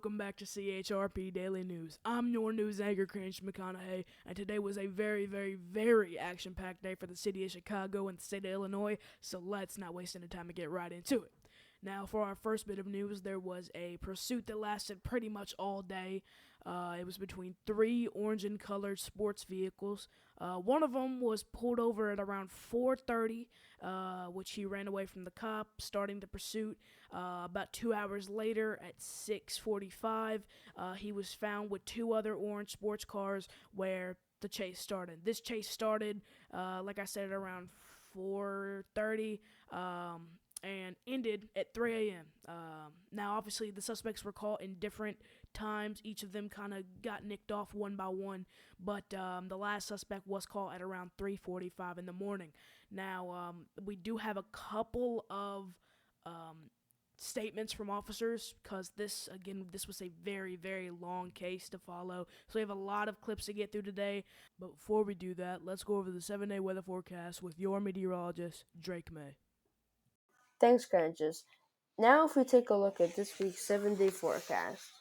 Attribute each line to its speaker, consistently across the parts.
Speaker 1: welcome back to CHRP Daily News. I'm your news anchor, Cringe McConaughey, and today was a very, very, very action-packed day for the city of Chicago and the state of Illinois, so let's not waste any time and get right into it. Now, for our first bit of news, there was a pursuit that lasted pretty much all day. It was between three orange and colored sports vehicles. One of them was pulled over at around 4:30, which he ran away from the cop, starting the pursuit. About 2 hours later, at 6:45, he was found with two other orange sports cars where the chase started. This chase started, like I said, at around 4:30. And ended at 3 a.m. Now, obviously, the suspects were caught in different times. Each of them kind of got nicked off one by one, but the last suspect was caught at around 3:45 in the morning. Now, we do have a couple of statements from officers, because this was a very, very long case to follow, so we have a lot of clips to get through today. But before we do that, let's go over the 7-day weather forecast with your meteorologist, Drake May.
Speaker 2: Thanks, Crunches. Now if we take a look at this week's 7-day forecast,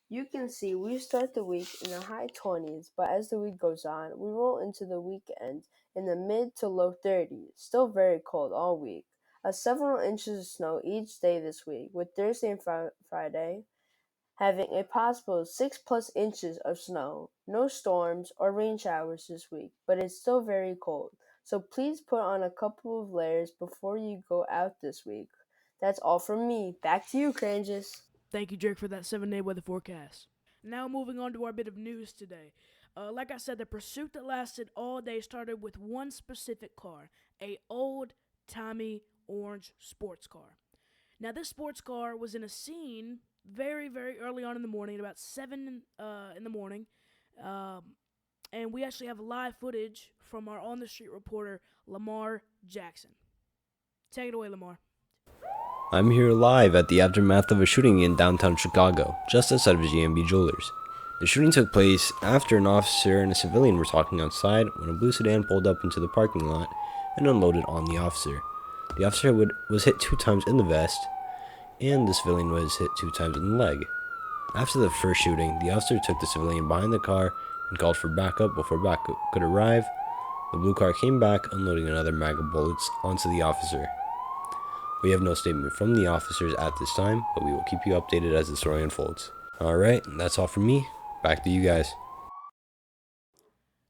Speaker 2: you can see we start the week in the high 20s, but as the week goes on, we roll into the weekend in the mid to low 30s, still very cold all week. Several inches of snow each day this week, with Thursday and Friday having a possible 6+ inches of snow. No storms or rain showers this week, but it's still very cold. So please put on a couple of layers before you go out this week. That's all from me. Back to you, Cranges.
Speaker 1: Thank you, Drake, for that 7-day weather forecast. Now moving on to our bit of news today. Like I said, the pursuit that lasted all day started with one specific car, a old-timey orange sports car. Now, this sports car was in a scene very, very early on in the morning, about 7 in the morning, and we actually have live footage from our on-the-street reporter, Lamar Jackson. Take it away, Lamar.
Speaker 3: I'm here live at the aftermath of a shooting in downtown Chicago, just outside of GMB Jewelers. The shooting took place after an officer and a civilian were talking outside when a blue sedan pulled up into the parking lot and unloaded on the officer. The officer was hit 2 times in the vest, and the civilian was hit 2 times in the leg. After the first shooting, the officer took the civilian behind the car and called for backup before backup could arrive. The blue car came back, unloading another mag of bullets onto the officer. We have no statement from the officers at this time, but we will keep you updated as the story unfolds. Alright, that's all from me. Back to you guys.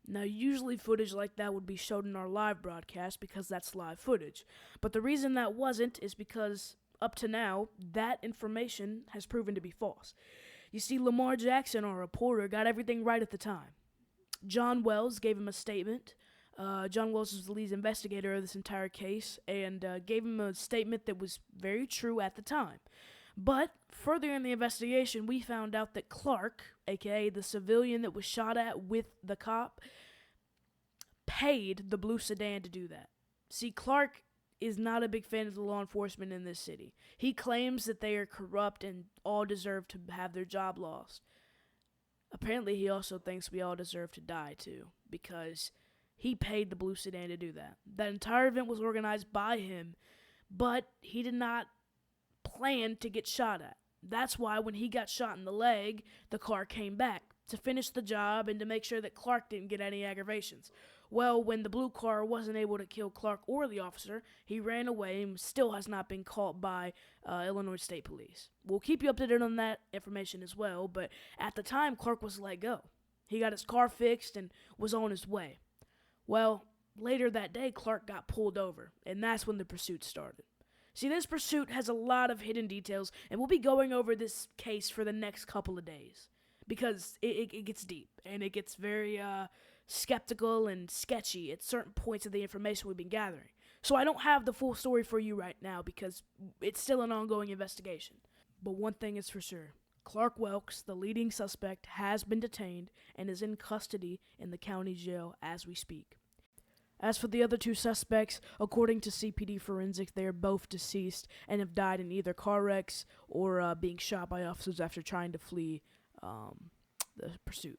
Speaker 1: Now, usually footage like that would be shown in our live broadcast because that's live footage. But the reason that wasn't is because, up to now, that information has proven to be false. You see, Lamar Jackson, our reporter, got everything right at the time. John Wells gave him a statement. John Wells was the lead investigator of this entire case and gave him a statement that was very true at the time. But further in the investigation, we found out that Clark, aka the civilian that was shot at with the cop, paid the blue sedan to do that. See, Clark is not a big fan of the law enforcement in this city. He claims that they are corrupt and all deserve to have their job lost. Apparently, he also thinks we all deserve to die, too, because he paid the blue sedan to do that. That entire event was organized by him, but he did not plan to get shot at. That's why when he got shot in the leg, the car came back to finish the job and to make sure that Clark didn't get any aggravations. Well, when the blue car wasn't able to kill Clark or the officer, he ran away and still has not been caught by Illinois State Police. We'll keep you updated on that information as well, but at the time, Clark was let go. He got his car fixed and was on his way. Well, later that day, Clark got pulled over, and that's when the pursuit started. See, this pursuit has a lot of hidden details, and we'll be going over this case for the next couple of days, because it gets deep, and it gets very skeptical and sketchy at certain points of the information we've been gathering. So I don't have the full story for you right now, because it's still an ongoing investigation. But one thing is for sure. Clark Welks, the leading suspect, has been detained and is in custody in the county jail as we speak. As for the other 2 suspects, according to CPD Forensics, they are both deceased and have died in either car wrecks or being shot by officers after trying to flee the pursuit.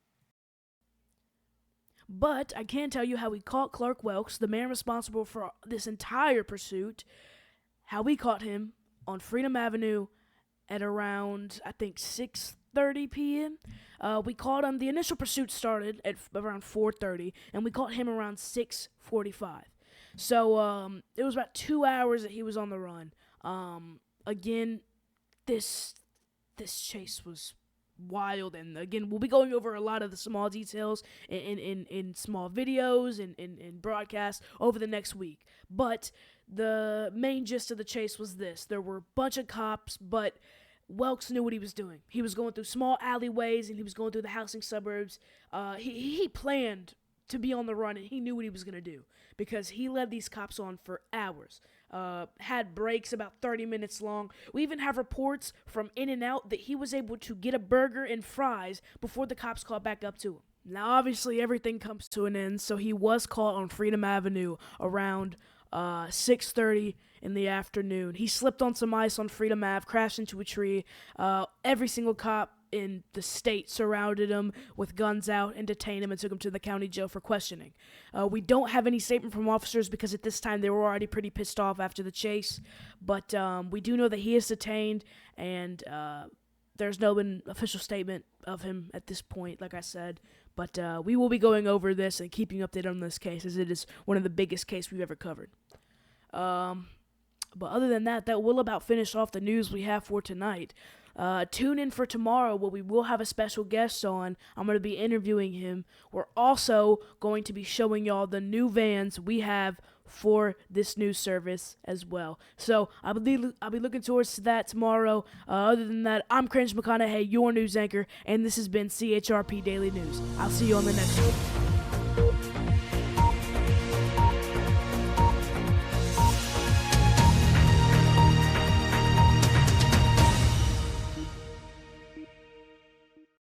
Speaker 1: But I can tell you how we caught Clark Welks, the man responsible for this entire pursuit, how we caught him on Freedom Avenue at around, I think, 4:30 p.m. We caught him. The initial pursuit started at around 4:30, and we caught him around 6:45. So it was about 2 hours that he was on the run. Again, this chase was wild, and again, we'll be going over a lot of the small details in small videos and in broadcasts over the next week. But the main gist of the chase was this: there were a bunch of cops, but Welks knew what he was doing. He was going through small alleyways, and he was going through the housing suburbs. He planned to be on the run, and he knew what he was going to do because he led these cops on for hours. Had breaks about 30 minutes long. We even have reports from In-N-Out that he was able to get a burger and fries before the cops caught back up to him. Now, obviously, everything comes to an end, so he was caught on Freedom Avenue around 6:30 in the afternoon. He slipped on some ice on Freedom Ave, crashed into a tree. Every single cop in the state surrounded him with guns out and detained him and took him to the county jail for questioning. We don't have any statement from officers because at this time they were already pretty pissed off after the chase. But we do know that he is detained, and there's no official statement of him at this point, like I said. But we will be going over this and keeping you updated on this case, as it is one of the biggest cases we've ever covered. But other than that, that will about finish off the news we have for tonight. Tune in for tomorrow where we will have a special guest on. I'm going to be interviewing him. We're also going to be showing y'all the new vans we have for this news service as well. So I'll be looking towards to that tomorrow. Other than that, I'm Cringe McConaughey, your news anchor, and this has been CHRP Daily News. I'll see you on the next one.